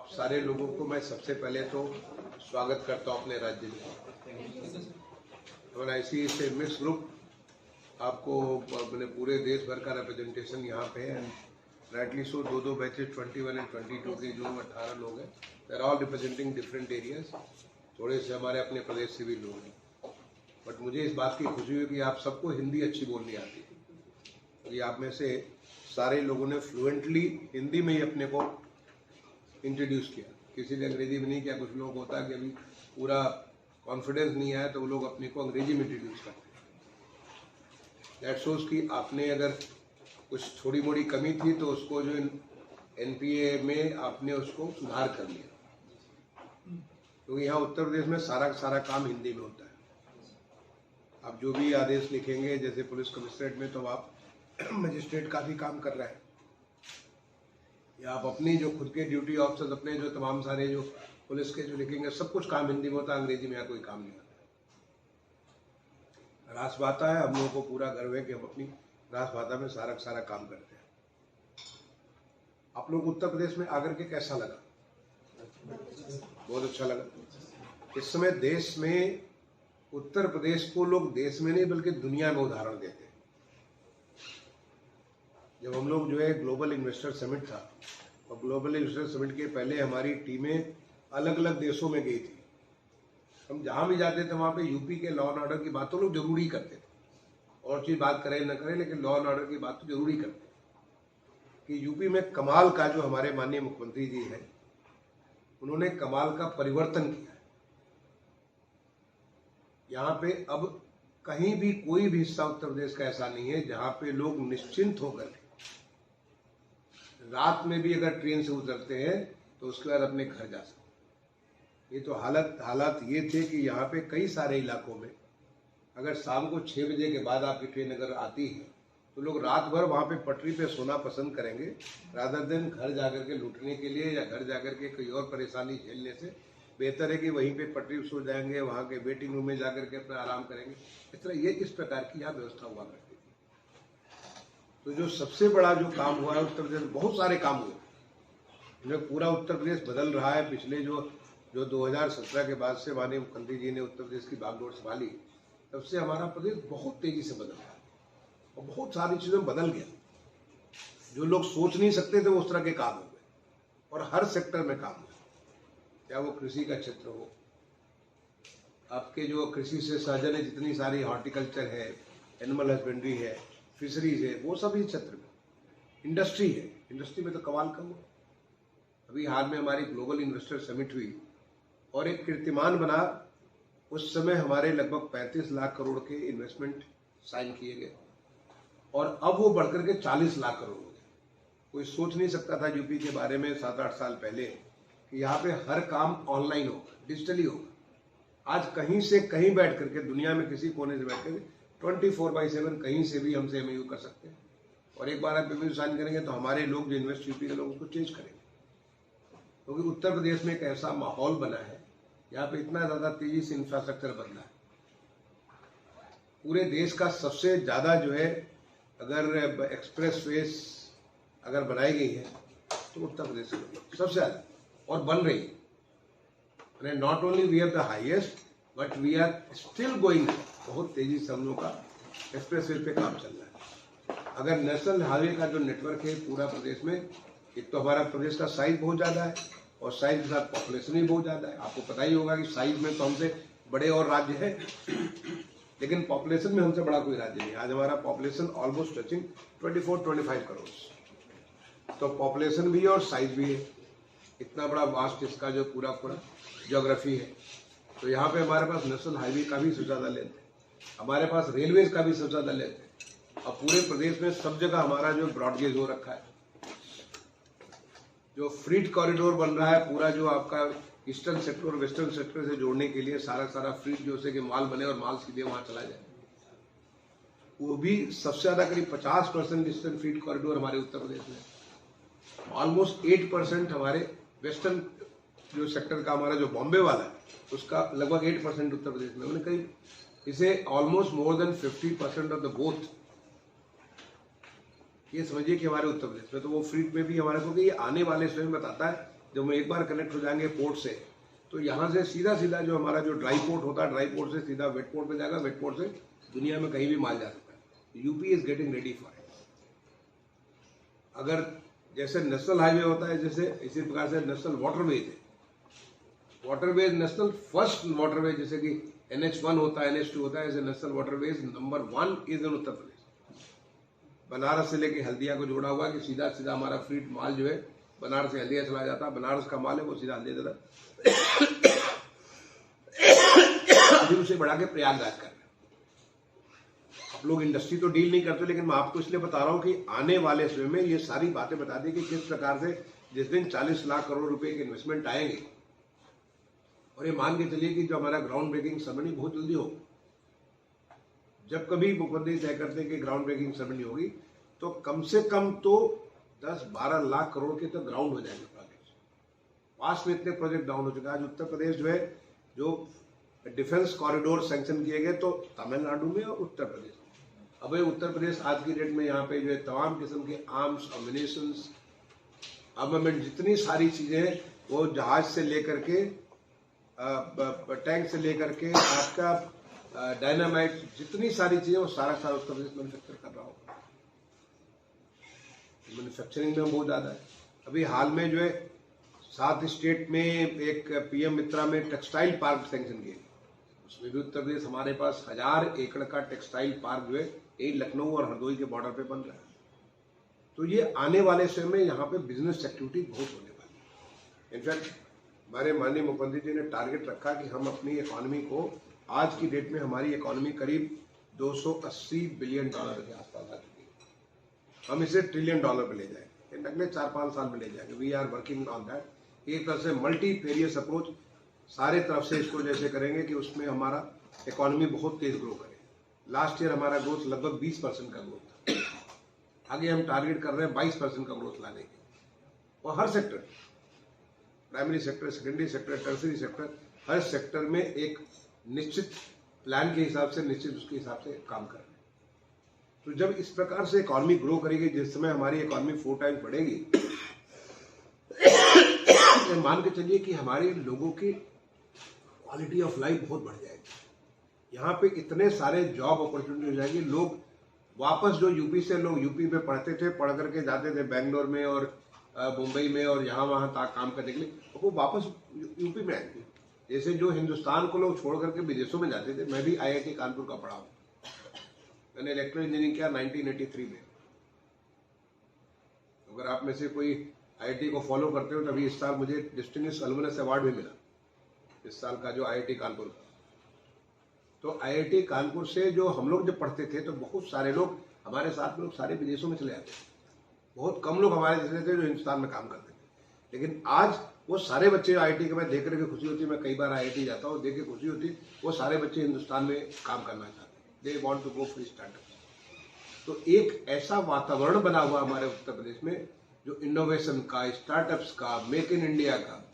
सारे लोगों को मैं सबसे पहले तो स्वागत करता हूँ अपने राज्य में। और ऐसी से मिक्स ग्रुप आपको अपने पूरे देश भर का रिप्रेजेंटेशन यहाँ पे है। राइटली सो दो बैचेस 21 एंड 22 के जो 18 लोग हैं, देर ऑल रिप्रेजेंटिंग डिफरेंट एरियाज। थोड़े से हमारे अपने प्रदेश से भी लोग हैं, बट मुझे इस बात की खुशी हुई कि आप सबको हिंदी अच्छी बोलनी आती है। ये आप में से सारे लोगों ने फ्लुएंटली हिंदी में ही अपने को इंट्रोड्यूस किया, किसी ने अंग्रेजी में नहीं किया। कुछ लोग होता है कि अभी पूरा कॉन्फिडेंस नहीं आया तो वो लोग अपने को अंग्रेजी में इंट्रोड्यूस करते हैं। दैट शोज कि आपने अगर कुछ थोड़ी मोड़ी कमी थी तो उसको जो एनपीए में आपने उसको सुधार कर लिया, क्योंकि यहाँ उत्तर प्रदेश में सारा काम हिंदी में होता है। आप जो भी आदेश लिखेंगे, जैसे पुलिस कमिश्नरेट में तो आप मजिस्ट्रेट का भी काम कर रहे हैं, या आप अपनी जो खुद के ड्यूटी ऑफिसर्स अपने जो तमाम सारे जो पुलिस के जो लिखेंगे, सब कुछ काम हिंदी में होता है, अंग्रेजी में यहाँ कोई काम नहीं होता। राजभाषा है, हम लोगों को पूरा गर्व है कि हम अपनी राजभाषा में सारा काम करते हैं। आप लोग उत्तर प्रदेश में आकर के कैसा लगा? बहुत अच्छा लगा। इस समय देश में उत्तर प्रदेश को लोग देश में नहीं बल्कि दुनिया में उदाहरण देते हैं। जब हम लोग जो है ग्लोबल इन्वेस्टर समिट था, और ग्लोबल इन्वेस्टर समिट के पहले हमारी टीमें अलग अलग देशों में गई थी। हम जहाँ भी जाते थे वहाँ पे यूपी के लॉ एंड ऑर्डर की बात तो लोग जरूरी करते थे, और चीज़ बात करें न करें, लेकिन लॉ एंड ऑर्डर की बात तो जरूरी करते कि यूपी में कमाल का जो हमारे माननीय मुख्यमंत्री जी हैं, उन्होंने कमाल का परिवर्तन किया है। यहाँ पे अब कहीं भी कोई भी हिस्सा उत्तर प्रदेश का ऐसा नहीं है जहाँ पे लोग निश्चिंत होकर रात में भी अगर ट्रेन से उतरते हैं तो उसके बाद अपने घर जा सकते। ये तो हालात ये थे कि यहाँ पे कई सारे इलाकों में अगर शाम को 6 बजे के बाद आपकी ट्रेन अगर आती है तो लोग रात भर वहाँ पे पटरी पे सोना पसंद करेंगे, रादर देन घर जाकर के लूटने के लिए या घर जाकर के कोई और परेशानी झेलने से बेहतर है कि वहीं पे पटरी पे सो जाएंगे, वहाँ के वेटिंग रूम में जाकर के अपना आराम करेंगे। इस प्रकार की यहाँ व्यवस्था हुआ करती थी। तो जो सबसे बड़ा जो काम हुआ है उत्तर प्रदेश, बहुत सारे काम हुए, पूरा उत्तर प्रदेश बदल रहा है। पिछले जो 2017 के बाद से माननीय मुख्यमंत्री जी ने उत्तर प्रदेश की बागडोर संभाली, तब से हमारा प्रदेश बहुत तेजी से बदल रहा है और बहुत सारी चीजें बदल गया। जो लोग सोच नहीं सकते थे उस तरह के काम हो गए, और हर सेक्टर में काम हुआ, क्या वो कृषि का क्षेत्र हो, आपके जो कृषि से सहजन है, जितनी सारी हॉर्टिकल्चर है, एनिमल हस्बेंड्री है, फिशरीज है, वो सभी क्षेत्र में, इंडस्ट्री है, इंडस्ट्री में तो कमाल का हुआ। अभी हाल में हमारी ग्लोबल इन्वेस्टर समिट हुई और एक कीर्तिमान बना। उस समय हमारे लगभग 35 लाख करोड़ के इन्वेस्टमेंट साइन किए गए, और अब वो बढ़कर के 40 लाख करोड़ हो गए। कोई सोच नहीं सकता था यूपी के बारे में 7-8 साल पहले कि यहाँ पे हर काम ऑनलाइन होगा, डिजिटली होगा। आज कहीं से कहीं बैठ करके, दुनिया में किसी कोने से बैठ करके 24/7 कहीं से भी हमसे एमओयू कर सकते हैं, और एक बार आप एमओयू साइन करेंगे तो हमारे लोग जो इन्वेस्ट यूपी के लोग उसको चेंज करेंगे। क्योंकि उत्तर प्रदेश में एक ऐसा माहौल बना है, यहाँ पे इतना ज्यादा तेजी से इंफ्रास्ट्रक्चर बदला है। पूरे देश का सबसे ज्यादा जो है, अगर एक्सप्रेस वेज अगर बनाई गई है तो उत्तर प्रदेश में सबसे ज्यादा, और बन रही है। Not only we have the highest, but we are still going. बहुत तेजी से हम लोग का एक्सप्रेस वे पे काम चल रहा है। अगर नेशनल हाईवे का जो नेटवर्क है पूरा प्रदेश में, एक तो हमारा प्रदेश का साइज बहुत ज्यादा है, और साइज के साथ पॉपुलेशन भी बहुत ज्यादा है। आपको पता ही होगा कि साइज में तो हमसे बड़े और राज्य है, लेकिन पॉपुलेशन में हमसे बड़ा कोई राज्य नहीं। आज हमारा पॉपुलेशन ऑलमोस्ट टचिंग 24-25 करोड़। तो पॉपुलेशन भी है और साइज भी है, इतना बड़ा वास्ट इसका जो पूरा ज्योग्राफी है। तो यहाँ पे हमारे पास नेशनल हाईवे का भी सबसे ज्यादा लेंथ है, हमारे पास रेलवेज का भी सबसे ज्यादा लेंथ है, और पूरे प्रदेश में सब जगह हमारा जो ब्रॉडगेज हो रखा है। जो फ्रीट कॉरिडोर बन रहा है पूरा, जो आपका ईस्टर्न सेक्टर और वेस्टर्न सेक्टर से जोड़ने के लिए सारा फ्रीट जो से कि माल बने और माल सीधे वहां चला जाए, वो भी सबसे ज्यादा करीब 50% ईस्टर्न फ्रीट कॉरिडोर हमारे उत्तर प्रदेश में। ऑलमोस्ट 8% हमारे वेस्टर्न जो सेक्टर का हमारा जो बॉम्बे वाला है उसका लगभग 8% उत्तर प्रदेश में। उन्हें करीब इसे almost more than 50% of the both, ये समझिए कि हमारे उत्तर प्रदेश में। तो वो फ्रीट में भी हमारे को, ये आने वाले समय बताता है जब हम एक बार कनेक्ट हो जाएंगे पोर्ट से, तो यहाँ से सीधा सीधा जो हमारा जो ड्राई पोर्ट होता है, ड्राई पोर्ट से सीधा वेट पोर्ट पे जाएगा, वेट पोर्ट से दुनिया में कहीं भी माल जा सकता है। UP is getting ready for it. अगर जैसे नेशनल हाईवे होता है, जैसे इसी प्रकार से नेशनल वाटरवेज है, वाटरवेज नेशनल फर्स्ट वाटरवेज, जैसे कि NH1 होता है, NH2 होता है, ऐसे national waterways number 1 is in Uttar Pradesh. Banaras से लेके हल्दिया को जोड़ा हुआ कि सीधा सीधा हमारा फ्रीट माल जो है बनारस से हल्दिया चला जाता है, बनारस का माल है वो सीधा हल्दिया जाता है, अभी उसे बढ़ा के प्रयागराज कर रहे हैं। आप लोग इंडस्ट्री तो डील नहीं करते, लेकिन मैं आपको इसलिए बता रहा हूं कि आने वाले समय में ये सारी बातें बता दी कि किस प्रकार से जिस दिन 40 लाख करोड़ रुपए के इन्वेस्टमेंट आएंगे, और ये मान के चलिए कि जो हमारा ग्राउंड ब्रेकिंग सेरेमनी बहुत जल्दी हो, जब कभी मुख्यमंत्री तय करते हैं कि ग्राउंड ब्रेकिंग सेरेमनी होगी, तो कम से कम तो 10-12 लाख करोड़ के तो ग्राउंड हो जाएंगे प्रोजेक्ट। पास में इतने प्रोजेक्ट डाउन हो चुके हैं। आज उत्तर प्रदेश जो है, जो डिफेंस कॉरिडोर सैंक्शन किए गए तो तमिलनाडु में और उत्तर प्रदेश में। अब उत्तर प्रदेश आज की डेट में यहाँ पे जो है तमाम किस्म के आर्म्स, अम्युनिशंस, आर्मामेंट, जितनी सारी चीजें हैं, वो जहाज से लेकर के टैंक से लेकर के आपका डायनामाइट, जितनी सारी चीजें, वो सारा उत्तर प्रदेश मैन्युफैक्चर कर रहा होगा। मैन्युफैक्चरिंग में बहुत ज्यादा है। अभी हाल में जो है 7 स्टेट में एक PM मित्रा में टेक्सटाइल पार्क सैंक्शन किए, उसमें भी उत्तर प्रदेश हमारे पास 1000 एकड़ का टेक्सटाइल पार्क जो है यही लखनऊ और हरदोई के बॉर्डर पे बन रहा है। तो ये आने वाले समय में यहाँ पे बिजनेस एक्टिविटी बहुत होने वाली है। इनफैक्ट हमारे माननीय मुख्यमंत्री जी ने टारगेट रखा कि हम अपनी इकोनॉमी को, आज की डेट में हमारी इकोनॉमी करीब $280 बिलियन के आसपास आ चुकी है, हम इसे $1 ट्रिलियन पे ले जाएंगे, अगले 4-5 साल में ले जाएंगे। We are working on that. एक तरह से मल्टीफेरियस अप्रोच, सारे तरफ से इसको जैसे करेंगे कि उसमें हमारा इकोनॉमी बहुत तेज ग्रो करे। लास्ट ईयर हमारा ग्रोथ लगभग 20% का ग्रोथ था, आगे हम टारगेट कर रहे हैं 22% का ग्रोथ लाने के, और हर sector, primary sector, secondary sector, tertiary sector, हर सेक्टर में एक निश्चित प्लान के हिसाब से, निश्चित उसके हिसाब से काम कर रहे हैं। तो जब इस प्रकार से इकोनॉमी ग्रो करेगी, जिस समय हमारी इकोनॉमी 4 टाइम्स बढ़ेगी, तो मान के चलिए कि हमारे लोगों की क्वालिटी ऑफ लाइफ बहुत बढ़ जाएगी। यहाँ पे इतने सारे जॉब अपॉर्चुनिटी हो जाएगी। लोग वापस, जो यूपी से लोग यूपी में पढ़ते थे, पढ़ करके जाते थे बेंगलोर में और मुंबई में और यहाँ वहाँ तक काम करने के लिए, तो वो वापस यूपी में आएंगे। जैसे जो हिंदुस्तान को लोग छोड़ करके विदेशों में जाते थे, मैं भी IIT कानपुर का पढ़ा हूँ, मैंने इलेक्ट्रिकल इंजीनियरिंग किया 1983 में। अगर आप में से कोई IIT को फॉलो करते हो, तभी इस साल मुझे डिस्टिंग्विश्ड अलुमनस अवार्ड भी मिला, इस साल का जो IIT कानपुर का। तो IIT कानपुर से जो हम लोग जब पढ़ते थे, तो बहुत सारे लोग हमारे साथ में लोग सारे विदेशों में चले जाते थे। बहुत कम लोग हमारे जैसे थे जो हिंदुस्तान में काम करते थे। लेकिन आज वो सारे बच्चे IIT के, मैं देख करके खुशी होती है, मैं कई बार IIT जाता हूँ, देख के खुशी होती है, वो सारे बच्चे हिंदुस्तान में काम करना चाहते हैं। They want to go for startup. तो एक ऐसा वातावरण बना हुआ हमारे उत्तर प्रदेश में, जो इनोवेशन का, स्टार्टअप्स का, मेक इन इंडिया का,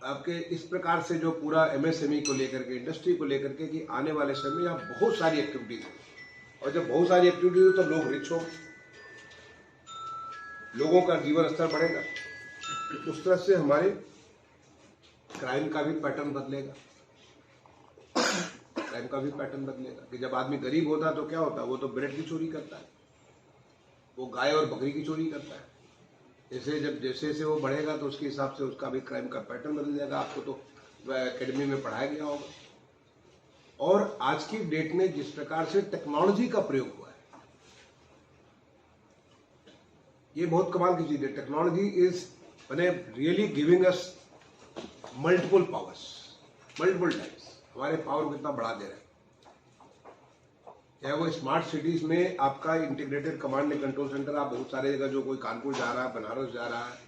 आपके इस प्रकार से जो पूरा MSME को लेकर के, इंडस्ट्री को लेकर के, कि आने वाले समय में यहाँ बहुत सारी एक्टिविटीज है। और जब बहुत सारी एक्टिविटीज हो तो लोग रिच हो, लोगों का जीवन स्तर बढ़ेगा, उस तरह से हमारे क्राइम का भी पैटर्न बदलेगा। क्राइम का भी पैटर्न बदलेगा कि जब आदमी गरीब होता है तो क्या होता है, वो तो ब्रेड की चोरी करता है, वो गाय और बकरी की चोरी करता है। जैसे वो बढ़ेगा तो उसके हिसाब से उसका भी क्राइम का पैटर्न बदल जाएगा। आपको तो एकेडमी में पढ़ाया गया होगा। और आज की डेट में जिस प्रकार से टेक्नोलॉजी का प्रयोग हुआ है, ये बहुत कमाल की चीज है। Technology is really giving us multiple powers, multiple times. हमारे पावर को कितना बढ़ा दे रहा है। चाहे वो स्मार्ट सिटीज में आपका integrated command and control centre, आप बहुत सारे जगह, जो कोई कानपुर जा रहा है, बनारस जा रहा है,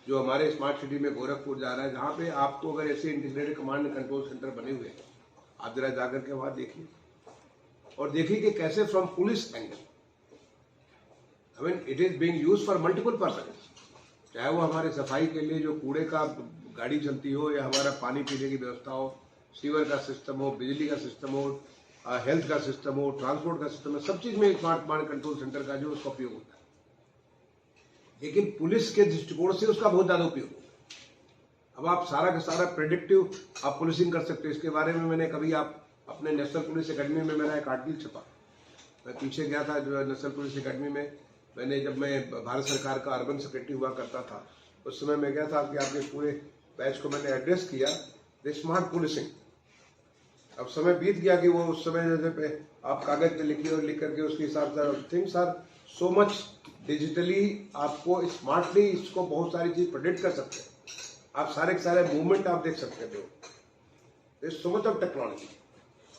जो हमारे स्मार्ट सिटी में गोरखपुर जा रहा है, जहाँ पे आपको अगर ऐसे integrated command and control centre बने हुए हैं, आप जरा जाकर के वहां देखिए और देखिए कि कैसे from police angle, I mean it is being used for multiple purposes. चाहे वो हमारे सफाई के लिए जो कूड़े का गाड़ी चलती हो, या हमारा पानी पीने की व्यवस्था हो, सीवर का सिस्टम हो, बिजली का सिस्टम हो, हेल्थ का सिस्टम हो, ट्रांसपोर्ट का सिस्टम है, सब चीज में स्मार्ट कमांड कंट्रोल सेंटर का जो उसका उपयोग होता है। लेकिन पुलिस के दृष्टिकोण से उसका बहुत ज्यादा उपयोग होगा। अब आप सारा का सारा प्रेडिक्टिव आप पुलिसिंग कर सकते हो। इसके बारे में मैंने कभी आप अपने नेशनल पुलिस एकेडमी में मेरा एक आर्टिकल छपा, मैं पीछे गया था जो नेशनल पुलिस एकेडमी में, मैंने जब मैं भारत सरकार का अर्बन सेक्रेटरी हुआ करता था उस समय मैं गया था कि आपके पूरे बैच को मैंने एड्रेस किया द स्मार्ट पुलिसिंग। अब समय बीत गया कि वो उस समय जैसे पे आप कागज पे लिखिए और लिख करके उसके हिसाब से things are so much digitally, आपको स्मार्टली इसको बहुत सारी चीज प्रेडिक्ट कर सकते हैं। आप सारे के सारे मूवमेंट आप देख सकते हो। So much of technology.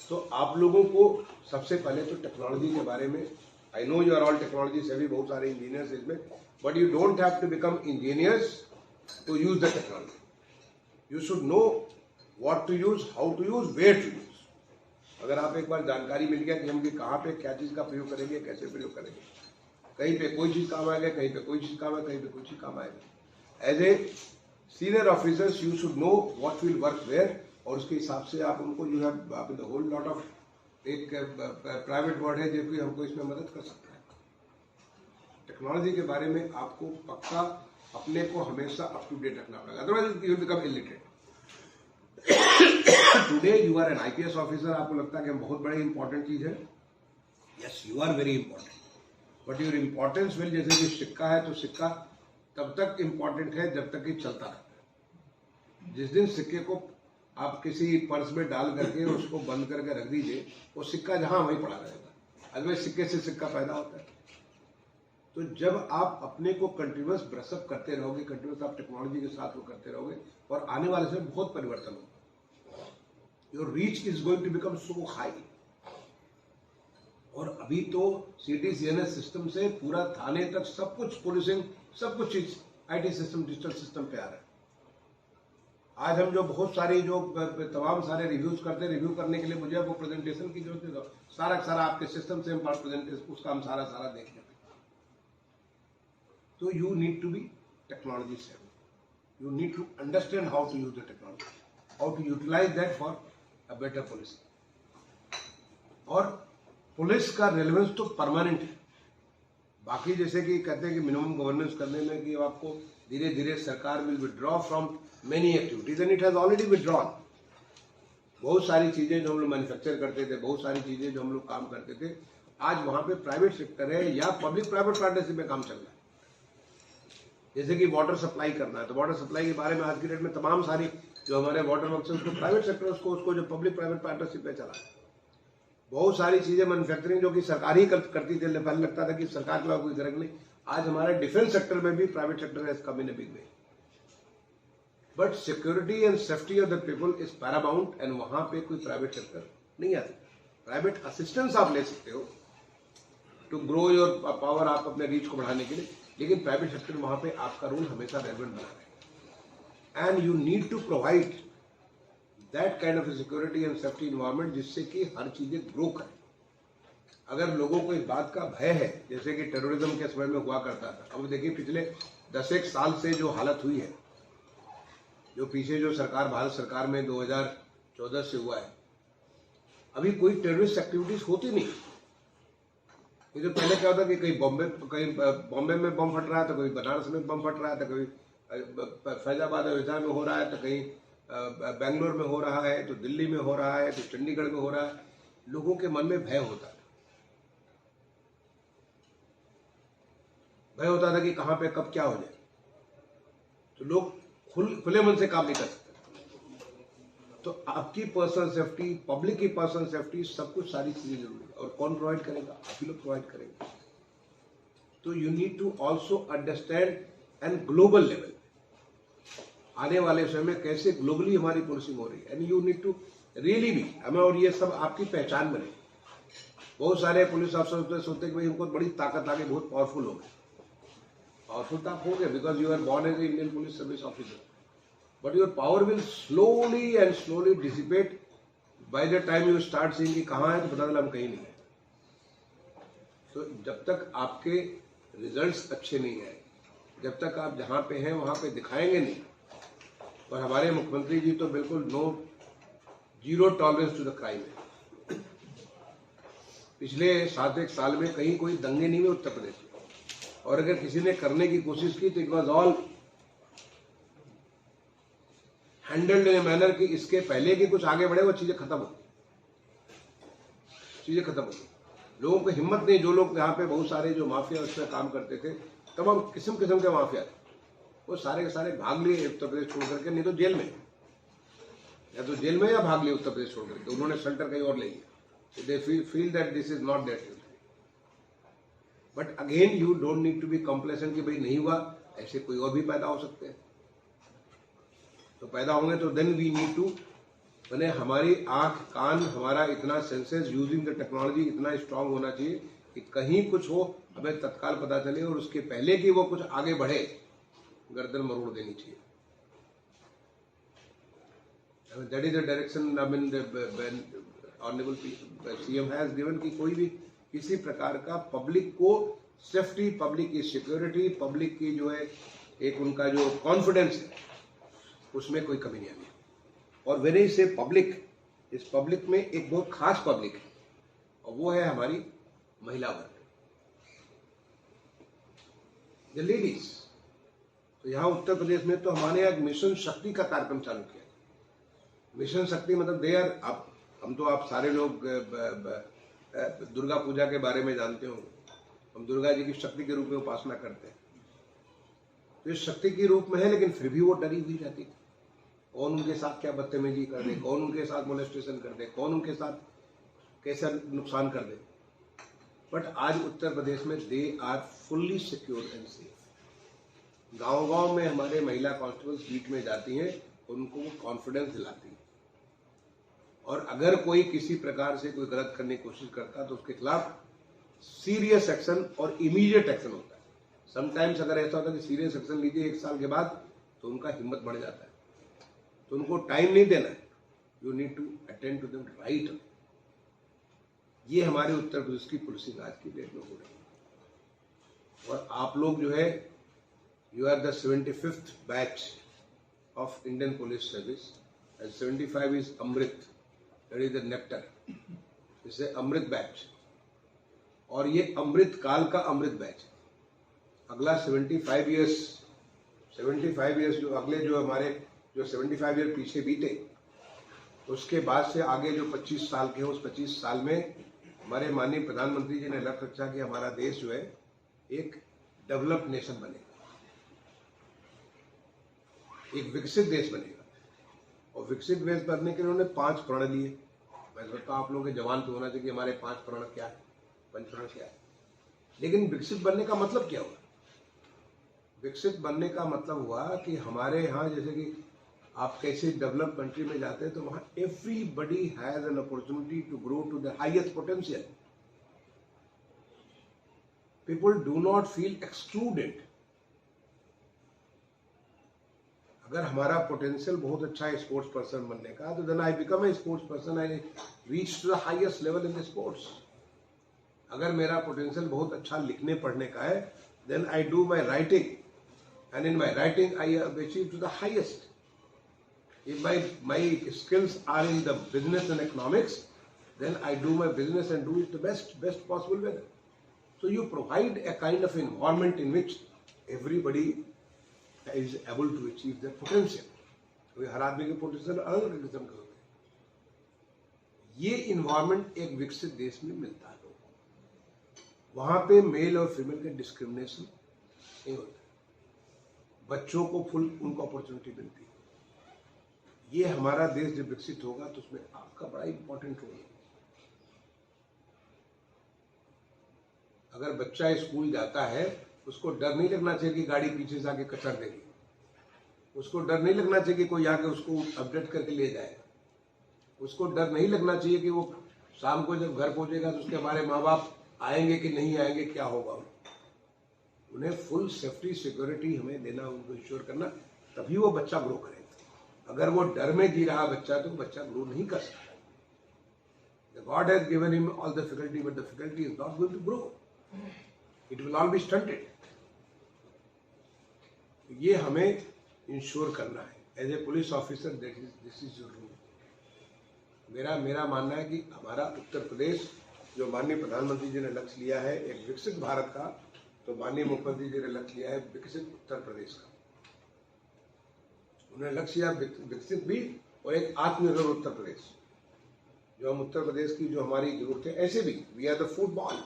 तो आप लोगों को सबसे पहले तो टेक्नोलॉजी के बारे में, I know you are all technology से भी बहुत सारे इंजीनियर्स इसमें, but you don't have to become engineers to use the technology. You should know what to use, how to use, where to use. अगर आप एक बार जानकारी मिल गया कि हम कहाँ पे क्या चीज का प्रयोग करेंगे, कैसे प्रयोग करेंगे, कहीं पे कोई चीज काम आएगा, कहीं पे कोई चीज काम आएगा, कहीं पे कोई चीज काम आएगा। As a senior officers you should know what will work where, और उसके हिसाब से आप उनको यू हैव आप द होल लॉट ऑफ, एक प्राइवेट वर्ड है जो कि हमको इसमें मदद कर सकता है। टेक्नोलॉजी के बारे में आपको पक्का अपने को हमेशा अप टू डेट रखना पड़ेगा, otherwise you become illiterate. Today you are an IPS officer, आपको लगता है कि बहुत बड़ी इंपॉर्टेंट चीज है। Yes, you are very important, but your importance will, जैसे कि सिक्का है तो सिक्का तब तक इंपॉर्टेंट है जब तक कि चलता रहता है। जिस दिन सिक्के को आप किसी पर्स में डाल करके उसको बंद करके रख दीजिए, वो सिक्का जहां वहीं पड़ा रहेगा, अदरवाइज सिक्के से सिक्का पैदा होता है। तो जब आप अपने को कंटिन्यूअस ब्रशअप करते रहोगे, कंटिन्यूअस आप टेक्नोलॉजी के साथ वो करते रहोगे, और आने वाले समय बहुत परिवर्तन होगा। Your reach is going to become so high. और अभी तो CTCNS सिस्टम से पूरा थाने तक सब कुछ, पुलिसिंग सब कुछ चीज IT सिस्टम, डिजिटल सिस्टम पे आ रहा है। आज हम जो बहुत सारी जो तमाम सारे रिव्यूज करते हैं, रिव्यू करने के लिए मुझे वो प्रेजेंटेशन की जरूरत है, सारा सारा आपके सिस्टम से हम प्रेजेंटेशन उसका हम सारा सारा देख लेते हैं। तो you need to be technology savvy, you need to understand how to use the technology, how to utilize that for a better police. और पुलिस का रेलेवेंस तो परमानेंट है। बाकी जैसे कि कहते हैं कि मिनिमम गवर्नेंस करने में कि आपको धीरे धीरे सरकार will withdraw from many activities, and it has already withdrawn. बहुत सारी चीजें जो हम लोग मैन्युफैक्चर करते थे, बहुत सारी चीजें जो हम लोग काम करते थे, आज वहां पे प्राइवेट सेक्टर है या पब्लिक प्राइवेट पार्टनरशिप में काम चल रहा है। जैसे कि वाटर सप्लाई करना है, तो वाटर सप्लाई के बारे में आज की डेट में तमाम सारी जो हमारे वाटर वर्क्स है उसको प्राइवेट सेक्टर, उसको जो पब्लिक प्राइवेट पार्टनरशिप में चला है। बहुत सारी चीजें मैन्युफैक्चरिंग जो कि सरकार ही करती थी, पहले लगता था कि सरकार के कोई गरज नहीं, आज हमारे डिफेंस सेक्टर में भी private sector has come in a big way. But security and safety of the people is Paramount, and वहां पे कोई प्राइवेट सेक्टर नहीं आता। प्राइवेट असिस्टेंस आप ले सकते हो टू ग्रो योर पावर, आप अपने रीच को बढ़ाने के लिए, लेकिन प्राइवेट सेक्टर वहां पे आपका रोल हमेशा रेलेवेंट बना रहेगा। And you need to provide that kind of security and safety environment जिससे कि हर चीजें ग्रो करें। अगर लोगों को इस बात का भय है, जैसे कि टेररिज्म के समय में हुआ करता था, अब देखिए पिछले 10 साल से जो हालत हुई है, जो पीछे जो सरकार भारत सरकार में 2014 से हुआ है, अभी कोई टेररिस्ट एक्टिविटीज होती नहीं। ये जो पहले क्या होता कि कहीं बॉम्बे में बम फट रहा है, तो कहीं बनारस में बम फट रहा है, तो कहीं फैजाबाद अयोध्या में हो रहा है, तो कहीं बेंगलोर में हो रहा है, तो दिल्ली में हो रहा है, तो चंडीगढ़ में हो रहा है। लोगों के मन में भय होता था कि कहां पे कब क्या हो जाए, तो लोग खुले मन से काम नहीं कर सकते। तो आपकी पर्सनल सेफ्टी, पब्लिक की पर्सनल सेफ्टी, सब कुछ सारी चीजें जरूरी है। और कौन प्रोवाइड करेगा? आप ही लोग प्रोवाइड करेंगे। तो you need to also understand and global level आने वाले समय में कैसे ग्लोबली हमारी पुलिसिंग हो रही है, and you need to really भी हमें, और ये सब आपकी पहचान बने। बहुत सारे पुलिस अफसर सोचते कि भाई हमको बड़ी ताकत आ गई, बहुत पावरफुल हो गए। पावरफुल तो आप हो गए because you are born as Indian police service officer, but your power will slowly and slowly dissipate by the time you start seeing कि कहाँ है, तो पता चला हम कहीं नहीं है। तो जब तक आपके रिजल्ट्स अच्छे नहीं आए, जब तक आप जहां पे हैं वहां पे दिखाएंगे नहीं। और हमारे मुख्यमंत्री जी तो बिल्कुल zero tolerance to the crime है। पिछले 7 साल में कहीं कोई दंगे नहीं हुए उत्तर प्रदेश में, और अगर किसी ने करने की कोशिश की तो it was all handled in a manner कि इसके पहले कि कुछ आगे बढ़े वो चीजें खत्म हो, चीजें खत्म हो। लोगों को हिम्मत नहीं, जो लोग यहाँ पे बहुत सारे जो माफिया उसमें काम करते थे, तमाम किस्म किस्म के माफिया थे, वो सारे के सारे भाग लिए उत्तर प्रदेश छोड़ करके, नहीं तो जेल में, या तो जेल में या भाग लिए उत्तर प्रदेश छोड़ करके, उन्होंने सेंटर कहीं और ले लिया। They feel that this is not that. But again you don't need to be complacent कि भाई नहीं हुआ, ऐसे कोई और भी पैदा हो सकते हैं। तो पैदा होंगे तो देन वी नीड टू, मैंने हमारी आंख कान हमारा इतना सेंसेस यूजिंग द टेक्नोलॉजी इतना स्ट्रांग होना चाहिए कि कहीं कुछ हो हमें तत्काल पता चले, और उसके पहले कि वो कुछ आगे बढ़े गर्दन मरोड़ देनी चाहिए। That is the direction I mean honourable CM has given कि कोई भी किसी प्रकार का पब्लिक को सेफ्टी, पब्लिक की सिक्योरिटी, पब्लिक की जो है एक उनका जो कॉन्फिडेंस है उसमें कोई कमी नहीं आनी। और वेन आई से पब्लिक, इस पब्लिक में एक बहुत खास पब्लिक है और वो है हमारी महिला वर्ग, द लेडीज। तो यहाँ उत्तर प्रदेश में तो हमारे यहाँ मिशन शक्ति का कार्यक्रम चालू किया। मिशन शक्ति मतलब दे आर, आप हम तो आप सारे लोग दुर्गा पूजा के बारे में जानते हो, हम दुर्गा जी की शक्ति के रूप में उपासना करते हैं। तो इस शक्ति के रूप में है, लेकिन फिर भी वो डरी हुई रहती थी, कौन उनके साथ क्या बदतमीजी कर दे, कौन उनके साथ मोलेस्टेशन कर दे, कौन उनके साथ कैसा नुकसान कर दे। बट आज उत्तर प्रदेश में they are fully secure and safe. गांव-गांव में हमारे महिला कांस्टेबल्स बीट में जाती हैं, उनको वो कॉन्फिडेंस दिलाती हैं, और अगर कोई किसी प्रकार से कोई गलत करने की कोशिश करता है तो उसके खिलाफ सीरियस एक्शन और इमीडिएट एक्शन होता है। समटाइम्स अगर ऐसा होता है कि सीरियस एक्शन लीजिए 1 साल के बाद, तो उनका हिम्मत बढ़ जाता है। तो उनको टाइम नहीं देना है, you need to attend to them right. ये हमारे उत्तर प्रदेश की पुलिसिंग आज की डेट में हो रही है। और आप लोग जो है, you are the 75th batch of Indian police service and 75 is amrit, that is the nectar, इसे अमृत बैच। और ये अमृत काल का अमृत बैच। अगला 75 ईयर्स जो अगले जो हमारे जो 75 ईयर पीछे बीते, उसके बाद से आगे जो 25 साल के हैं, उस 25 साल में हमारे माननीय प्रधानमंत्री जी ने लक्ष्य रखा कि हमारा देश जो है एक डेवलप्ड नेशन बनेगा, एक विकसित देश बनेगा। और विकसित देश बनने के लिए उन्होंने 5 प्रण लिए। मैं सोचता हूँ आप लोगों के जवान पे होना चाहिए कि हमारे 5 प्रण क्या है, 5 प्रण क्या है। लेकिन विकसित बनने का मतलब क्या हुआ? विकसित बनने का मतलब हुआ कि हमारे यहाँ जैसे कि आप कैसे डेवलप कंट्री में जाते हैं तो वहां everybody has an opportunity to grow to the highest potential. People do not feel excluded. अगर हमारा पोटेंशियल बहुत अच्छा है स्पोर्ट्स पर्सन बनने का, तो then I become a sports person, I reach to the highest level in the sports. अगर मेरा पोटेंशियल बहुत अच्छा लिखने पढ़ने का है, then I do my writing, and in my writing I have achieved to the highest. If my skills are in the business and economics, then I do my business and do it the best possible way. So you provide a kind of environment in which everybody is able to achieve their potential. तो हर आदमी के potential अलग अलग किस्म के होते हैं। ये इन्वायरमेंट एक विकसित देश में मिलता है लोगों को। वहां पे मेल और फीमेल के डिस्क्रिमिनेशन नहीं होता, बच्चों को फुल उनको अपॉर्चुनिटी मिलती है। ये हमारा देश जब विकसित होगा तो उसमें आपका बड़ा इंपॉर्टेंट रोल है। अगर बच्चा स्कूल जाता है, उसको डर नहीं लगना चाहिए कि गाड़ी पीछे से आके कचर देगी, उसको डर नहीं लगना चाहिए कि कोई आके उसको अपडेट करके ले जाएगा, उसको डर नहीं लगना चाहिए कि वो शाम को जब घर पहुंचेगा तो उसके हमारे माँ बाप आएंगे कि नहीं आएंगे, क्या होगा। उन्हें फुल सेफ्टी सिक्योरिटी हमें देना, उनको इंश्योर करना, तभी वो बच्चा ग्रो करेगा। अगर वो डर में जी रहा बच्चा तो बच्चा ग्रो नहीं कर सकता। God has given him all the faculty, but the faculty is not going to grow. It will all be stunted. ये हमें इंश्योर करना है as a police officer, this is your rule. मेरा मानना है कि हमारा उत्तर प्रदेश जो माननीय प्रधानमंत्री जी ने लक्ष्य लिया है एक विकसित भारत का, तो माननीय मुख्यमंत्री जी ने लक्ष्य लिया है विकसित उत्तर प्रदेश का। उन्होंने लक्ष्य लिया विकसित भी और एक आत्मनिर्भर उत्तर प्रदेश। जो हम उत्तर प्रदेश की जो हमारी जरूरत है, ऐसे भी वी आर द फूटबॉल।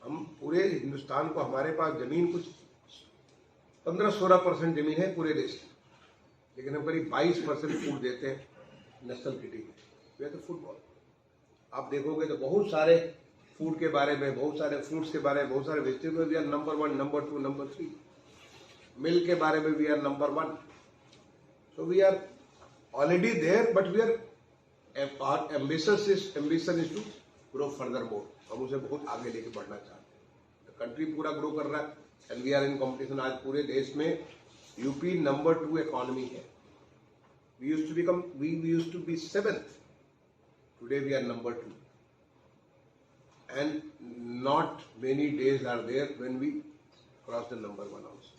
हम पूरे हिंदुस्तान को, हमारे पास जमीन कुछ 15-16% जमीन है पूरे देश की, लेकिन हम करीब 22% फूड देते हैं नेशनल किटी में। We are the food bowl. आप देखोगे तो बहुत सारे फूड के बारे में, बहुत सारे फ्रूट्स के बारे में, बहुत सारे वेजिटेबल में we are number 1, number 2, number 3। Milk के बारे में we are number 1। So we are already there, but we are our ambition is to grow further more। हम उसे बहुत आगे लेके बढ़ना चाहते हैं। कंट्री पूरा ग्रो कर रहा है and we are in competition. आज पूरे देश में यूपी नंबर 2 इकोनॉमी है। we used to be 7th, today we are number 2, and not many days are there when we cross the number 1 also।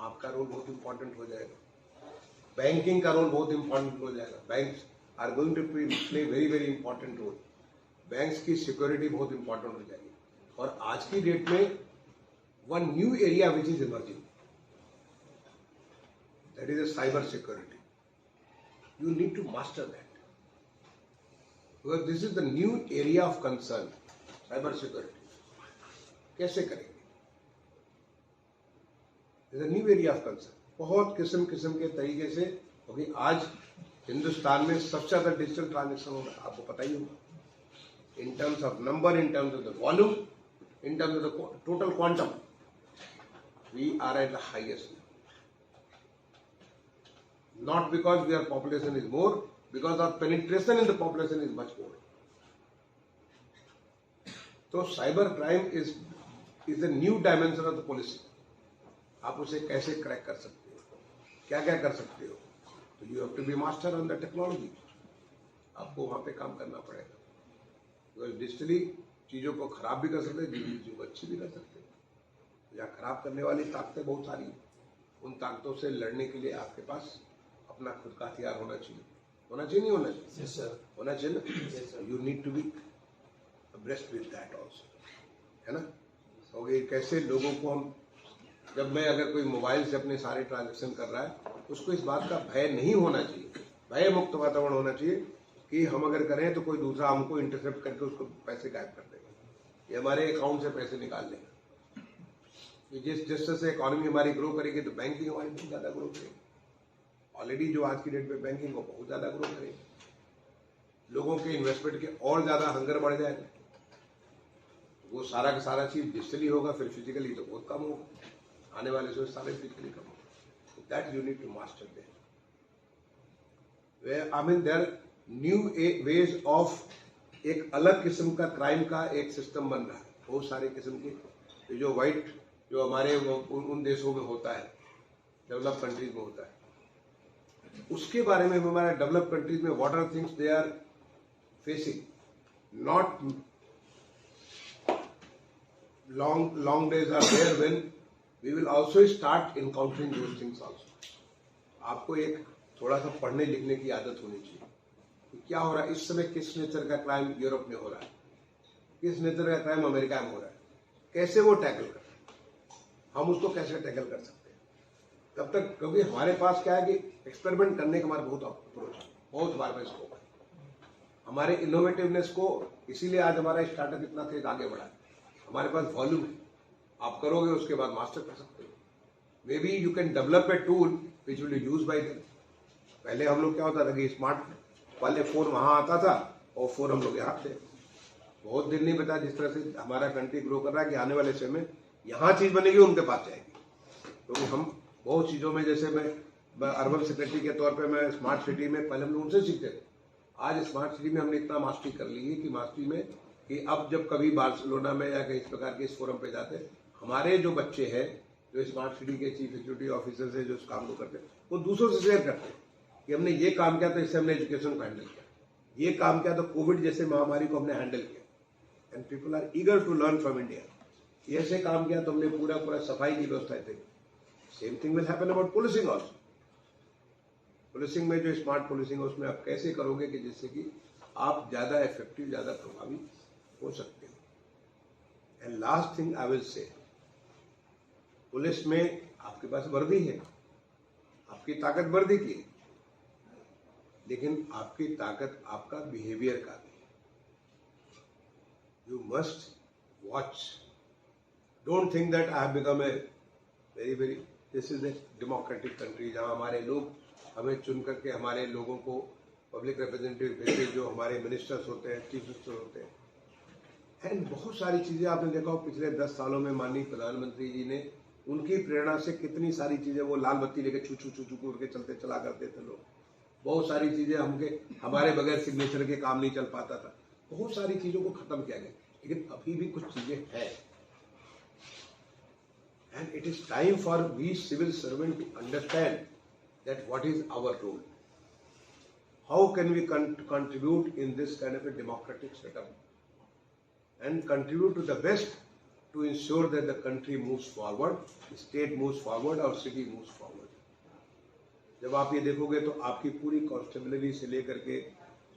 आपका रोल बहुत इंपॉर्टेंट हो जाएगा, banking का रोल बहुत इंपॉर्टेंट हो जाएगा। Banks are going to play very very important role. Banks की security बहुत इंपॉर्टेंट हो जाएगी। और आज की डेट में one new area which is emerging, that is a cyber security. You need to master that, because this is the new area of concern. Cyber security कैसे करेंगे, is a new area of concern. बहुत किस्म के तरीके से, क्योंकि आज हिंदुस्तान में सबसे ज्यादा डिजिटल ट्रांजेक्शन हो रहा है, आपको पता ही होगा। In terms of number, in terms of the volume, in terms of the total quantum, we are at the highest. Not because we are population is more, because our penetration in the population is much more. तो cyber crime is the new dimension of the policy. आप उसे कैसे crack कर सकते हो, क्या क्या कर सकते हो, तो you have to be master on the technology. आपको वहां पे काम करना पड़ेगा, बिकॉज डिजिटली चीजों को खराब भी कर सकते हैं, चीजों को अच्छी भी कर सकते हैं। या खराब करने वाली ताकतें बहुत सारी हैं, उन ताकतों से लड़ने के लिए आपके पास अपना खुद का हथियार होना चाहिए। नहीं होना चाहिए? yes, होना चाहिए ना। You need to be abreast with that also, है ना। क्योंकि कैसे लोगों को हम, जब मैं अगर कोई मोबाइल से अपने सारे ट्रांजेक्शन कर रहा है, उसको इस बात का भय नहीं होना चाहिए। भय मुक्त वातावरण होना चाहिए कि हम अगर करें तो कोई दूसरा हमको इंटरसेप्ट करके उसको पैसे गायब कर देगा, ये हमारे अकाउंट से पैसे निकाल लेगा। जिस से इकोनॉमी हमारी ग्रो करेगी तो बैंकिंग हमारी बहुत ज्यादा ग्रो करेगी। ऑलरेडी जो आज की डेट में बैंकिंग को बहुत ज्यादा ग्रो करेगी, लोगों के इन्वेस्टमेंट के और ज्यादा हंगर बढ़ जाएगा। वो सारा का सारा चीज डिजिटली होगा, फिर फिजिकली तो बहुत कम होगा। आने वाले समय सारे फिजिकली कम होगा। That you need to master that. I mean there new ways of एक अलग किस्म का क्राइम का एक सिस्टम बन रहा है। बहुत सारे किस्म के जो वाइट जो हमारे उन देशों में होता है, डेवलप कंट्रीज में होता है, उसके बारे में हमारा डेवलप कंट्रीज में what are things they are facing, not long days are there when we will also start encountering those things also। आपको एक थोड़ा सा पढ़ने लिखने की आदत होनी चाहिए कि क्या हो रहा है इस समय, किस नेचर का क्राइम यूरोप में हो रहा है, किस नेचर का क्राइम अमेरिका में हो रहा है, कैसे वो टैकल कर रहे हैं, हम उसको कैसे टैकल कर सकते हैं। तब तक, क्योंकि हमारे पास क्या है कि एक्सपेरिमेंट करने का हमारा बहुत अप्रोच है, बहुत हमारे पास स्कोप है, हमारे इनोवेटिवनेस को, इसीलिए आज हमारा स्टार्टअप इतना तेज आगे बढ़ा है। हमारे पास वॉल्यूम है, आप करोगे उसके बाद मास्टर कर सकते हो। May be you can develop a tool which will use by them. पहले हम लोग क्या होता था कि स्मार्ट वाले फोन वहां आता था और फोन हम लोग यहाँ थे। बहुत दिन नहीं बता जिस तरह से हमारा कंट्री ग्रो कर रहा है कि आने वाले समय में यहाँ चीज बनेगी उनके पास जाएगी। क्योंकि हम बहुत चीजों में, जैसे मैं अर्बन सेक्रेटरी के तौर पे मैं स्मार्ट सिटी में, पहले हम लोग उनसे सीखते थे। आज स्मार्ट सिटी में हमने इतना मास्टरी कर ली है कि मास्टरी में कि अब जब कभी बार्सिलोना में या कहीं इस प्रकार के इस फोरम पे जाते हैं, हमारे जो बच्चे हैं जो स्मार्ट सिटी के चीफ एग्जीक्यूटिव ऑफिसर है जो इस काम को करते हैं, वो दूसरों से शेयर करते हैं कि हमने ये काम किया तो इससे हमने एजुकेशन को हैंडल किया, ये काम किया तो कोविड जैसे महामारी को हमने हैंडल किया। And people are eager to learn from India. ये ऐसे काम किया तो हमने पूरा सफाई की व्यवस्था थी। Same thing will happen about policing also. Policing में जो स्मार्ट पुलिसिंग है उसमें आप कैसे करोगे कि जिससे कि आप ज्यादा इफेक्टिव, ज्यादा प्रभावी हो सकते हो। And last thing I will say, police में आपके पास वर्दी है, आपकी ताकत वर्दी की है, लेकिन आपकी ताकत आपका बिहेवियर का भी है। You must watch, don't think that I have become a very, this is a democratic country जहां हमारे लोग हमें चुन करके हमारे लोगों को पब्लिक रिप्रेजेंटेटिव भेजे, जो हमारे मिनिस्टर्स होते हैं, चीफ मिनिस्टर होते हैं। एंड बहुत सारी चीजें आपने देखा हो पिछले 10 सालों में माननीय प्रधानमंत्री जी ने, उनकी प्रेरणा से कितनी सारी चीजें, वो लाल बत्ती लेके छू छू छू छू करके चलते चला करते थे लोग। बहुत सारी चीजें हमारे बगैर सिग्नेचर के काम नहीं चल पाता था। बहुत सारी चीजों को खत्म किया गया, लेकिन अभी भी कुछ चीजें हैं। And it is time for we civil servant to understand that what is our role, how can we contribute in this kind of a democratic setup and contribute to the best to ensure that the country moves forward, state moves forward और city moves forward। जब आप ये देखोगे तो आपकी पूरी constabulary से लेकर के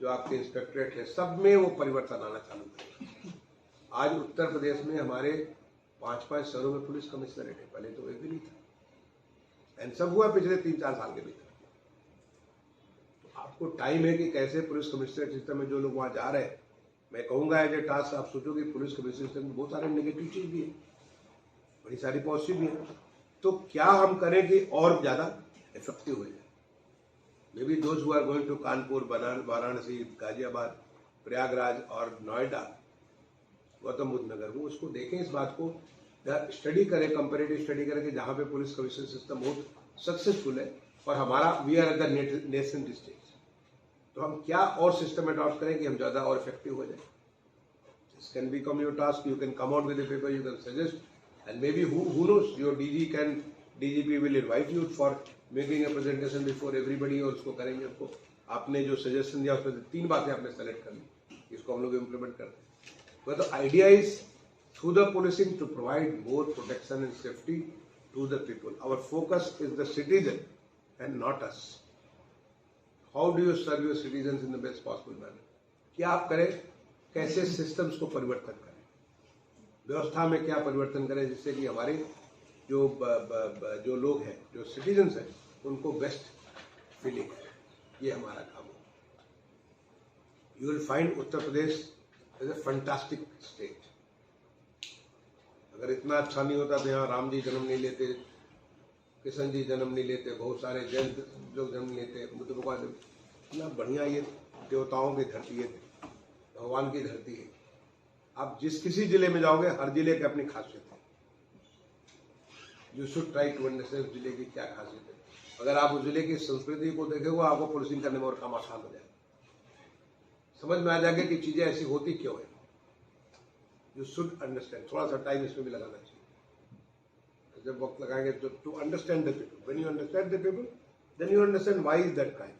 जो आपके इंस्पेक्टरेट है, सब में वो परिवर्तन आना चालू करेगा। आज उत्तर प्रदेश में हमारे 5-5 शहरों में पुलिस कमिश्नरेट है, पहले तो एक भी नहीं था। एंड सब हुआ पिछले 3-4 साल के भीतर। तो आपको टाइम है कि कैसे पुलिस कमिश्नरेट सिस्टम में जो लोग वहां जा रहे हैं, मैं कहूंगा एज ए टास्क आप सोचो कि पुलिस कमिश्नरेट सिस्टम में बहुत सारे नेगेटिव चीज भी है, बड़ी सारी पॉजिटिव भी है। तो क्या हम करें कि और ज्यादा इफेक्टिव हो जाए? Maybe those who are going to Kanpur, Varanasi, Ghaziabad, Prayagraj और नोएडा, गौतम बुद्ध नगर, वो उसको देखें, इस बात को स्टडी करें, कंपेरेटिव स्टडी करें कि जहां पे पुलिस कमिश्नर सिस्टम बहुत सक्सेसफुल है और हमारा we are at the national stage, तो हम क्या और सिस्टम अडॉप्ट करें कि हम ज्यादा और इफेक्टिव हो जाए। This can become your task, you can come out with a paper, you can suggest, and maybe who knows, your DGP will invite you for making a presentation before everybody, और उसको करेंगे। उसको आपने जो suggestion दिया उसमें 3 बातें आपने सेलेक्ट कर ली, इसको हम लोग इम्प्लीमेंट करते हैं। But the idea is through the policing to provide more protection and safety to the people. Our focus is the citizen and not us. How do you serve your citizens in the best possible manner? क्या आप करें, कैसे systems को परिवर्तन करें, व्यवस्था में क्या परिवर्तन करें जिससे कि हमारे जो लोग हैं, जो सिटीजन्स हैं, उनको बेस्ट फीलिंग है। ये हमारा काम है। You will find Uttar Pradesh is a fantastic state. अगर इतना अच्छा नहीं होता तो यहाँ राम जी जन्म नहीं लेते, कृष्ण जी जन्म नहीं लेते, बहुत सारे जैन लोग जन्म लेते, बुद्ध भगवान, इतना बढ़िया ये देवताओं की धरती है, भगवान की धरती है। आप जिस किसी जिले में जाओगे, हर जिले की अपनी खासियत है। You should try to understand उस जिले की क्या खासियत है। अगर आप उस जिले की संस्कृति को देखेंगे, आपको पुलिसिंग करने में और काम आसान हो जाएगा, समझ में आ जाएगा कि चीजें ऐसी होती क्यों है। यू शुड अंडरस्टैंड, थोड़ा सा टाइम इसमें भी लगाना चाहिए। जब वक्त लगाएंगे तो to understand the people, when you understand the people then you understand why is that crime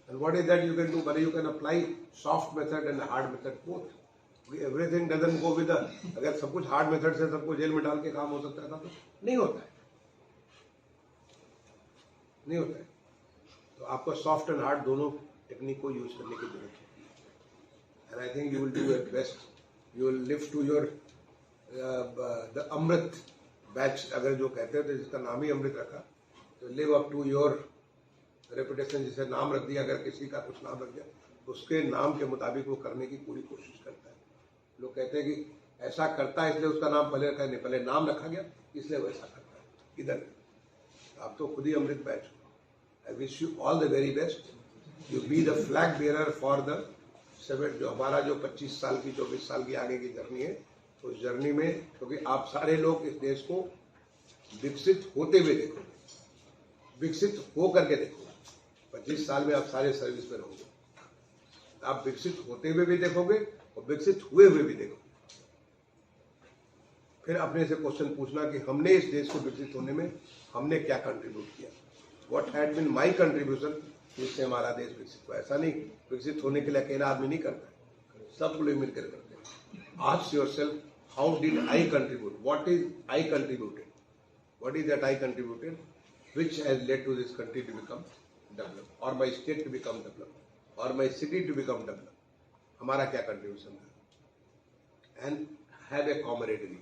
and what is that you can do, but you can apply soft method and hard method both. Everything doesn't go with, अगर सब कुछ hard method से सबको jail में डाल के काम हो सकता था तो नहीं होता है, नहीं होता है। तो आपको सॉफ्ट एंड हार्ड दोनों टेक्निक को यूज करने की जरूरत है। And I think you will do your best, you will live to your the Amrit batch, अगर जो कहते हैं तो जिसका नाम ही अमृत रखा, तो live up to your reputation, जिसे नाम रख दिया, अगर किसी का कुछ नाम रख दिया तो उसके नाम के मुताबिक वो करने की पूरी कोशिश करता है। लोग कहते हैं कि ऐसा करता है इसलिए उसका नाम पहले रखा नहीं, पहले नाम रखा गया इसलिए वैसा करता है। इधर आप तो खुद ही अमृत बैच हो। आई wish you all the very best, you be the flag bearer for the 7, जो हमारा जो 25 साल की 24 साल की आगे की जर्नी है, उस जर्नी में, क्योंकि आप सारे लोग इस देश को विकसित होते हुए देखोगे, विकसित हो करके देखोगे। 25 साल में आप सारे सर्विस में रहोगे, आप विकसित होते हुए भी देखोगे और विकसित हुए हुए भी देखोगे। फिर अपने से क्वेश्चन पूछना कि हमने इस देश को विकसित होने में हमने क्या कंट्रीब्यूट किया, what had been my contribution, जिससे हमारा देश विकसित हुआ। ऐसा नहीं, विकसित होने के लिए अकेला आदमी नहीं करता है, सब लोग मिलकर करते हैं। Ask yourself, how did I contribute, what is I contributed, what is that I contributed which has led to this country to become developed, or my state to become developed, or my city to become developed. हमारा क्या contribution है। And have a camaraderie.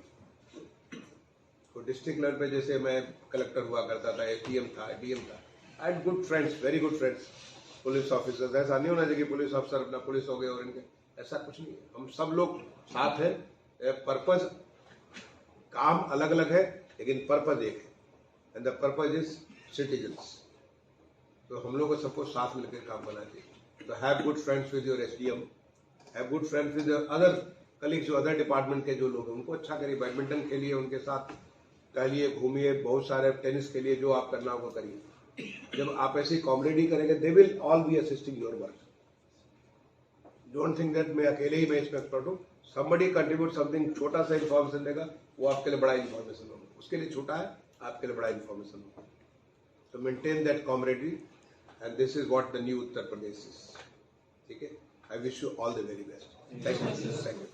तो district level पे जैसे मैं collector हुआ करता था, एसडीएम था, डीएम था, I had good friends, very good friends, police officers. ऐसा नहीं होना चाहिए कि पुलिस ऑफिसर अपना पुलिस हो गए और इनके, ऐसा कुछ नहीं है। हम सब लोग साथ हैं, पर्पज, काम अलग अलग है लेकिन पर्पज एक है, and the purpose is citizens. तो हम लोग को सबको साथ मिलकर काम करना चाहिए। तो have good friends with your SDM, have good friends with other colleagues, जो अदर डिपार्टमेंट के जो लोग हैं उनको अच्छा करिए, बैडमिंटन खेलिए उनके साथ, टहलिए, घूमिए, बहुत सारे टेनिस के लिए जो आप करना होगा करिए। जब आप ऐसी कॉमरेडी करेंगे, they will all B assisting your work. Don't think that मैं अकेले ही मैं इसमें एक्सपर्ट हूँ। समबडी कंट्रीब्यूट समथिंग, छोटा सा इन्फॉर्मेशन देगा, वो आपके लिए बड़ा इन्फॉर्मेशन होगा, उसके लिए छोटा है, आपके लिए बड़ा इन्फॉर्मेशन होगा। तो maintain that camaraderie, and this is what the new Uttar Pradesh is. ठीक है, I wish you all the very best. Thank you.